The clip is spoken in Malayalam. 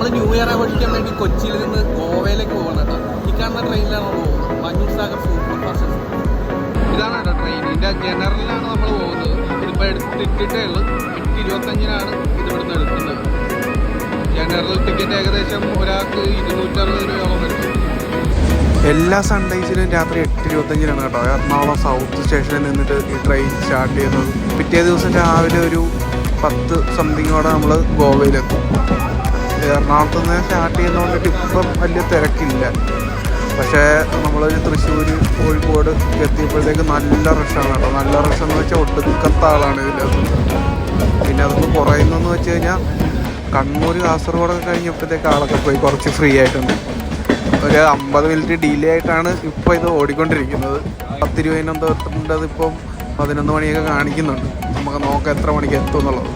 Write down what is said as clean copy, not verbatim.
നമ്മൾ ന്യൂ ഇയർ ആഘോഷിക്കാൻ വേണ്ടി കൊച്ചിയിൽ നിന്ന് ഗോവയിലേക്ക് പോകണം കേട്ടോ. ഈ കാണുന്ന ട്രെയിനിലാണ് നമ്മൾ പോകുന്നത്. മഞ്ഞൂർ സാഗർ സൂപ്പർ ഫാസ്റ്റ്. ഇതാണ് കേട്ടോ ട്രെയിൻ. ഇതിൻ്റെ ജനറലിലാണ് നമ്മൾ പോകുന്നത്. ഇതിപ്പോൾ എടുത്തിട്ടേ ഉള്ളൂ. 8:25 ഇത് ഇവിടുന്ന് എടുക്കുന്നത്. ജനറൽ ടിക്കറ്റ് ഏകദേശം ഒരാൾക്ക് 260 രൂപയോളം വരും. എല്ലാ സൺഡേസിലും രാത്രി 8:25 കേട്ടോ എറണാകുളം സൗത്ത് സ്റ്റേഷനിൽ നിന്നിട്ട് ഈ ട്രെയിൻ സ്റ്റാർട്ട് ചെയ്യുന്നത്. പിറ്റേ ദിവസം രാവിലെ ഒരു 10 സംതിങ്ങോടെ നമ്മൾ ഗോവയിലെത്തും. എറണാകുളത്ത് നിന്ന് സ്റ്റാർട്ട് ചെയ്യുന്നതുകൊണ്ടിട്ട് ഇപ്പം വലിയ തിരക്കില്ല. പക്ഷേ നമ്മൾ തൃശ്ശൂർ കോഴിക്കോട് എത്തിയപ്പോഴത്തേക്ക് നല്ല റഷാണ് കേട്ടോ. നല്ല റഷെന്ന് വെച്ചാൽ ഒട്ടുക്കത്ത ആളാണ് ഇതിനകത്ത്. പിന്നെ അതൊന്ന് കുറയുന്നതെന്ന് വെച്ച് കഴിഞ്ഞാൽ കണ്ണൂർ കാസർഗോഡൊക്കെ കഴിഞ്ഞപ്പോഴത്തേക്ക് ആളൊക്കെ പോയി കുറച്ച് ഫ്രീ ആയിട്ടുണ്ട്. ഒരു 50 മിനിറ്റ് ഡിലേ ആയിട്ടാണ് ഇപ്പോൾ ഇത് ഓടിക്കൊണ്ടിരിക്കുന്നത്. 10 രൂപ ഇപ്പം 11 മണിയൊക്കെ കാണിക്കുന്നുണ്ട്. നമുക്ക് നോക്കാം എത്ര മണിക്ക് എത്തും എന്നുള്ളത്.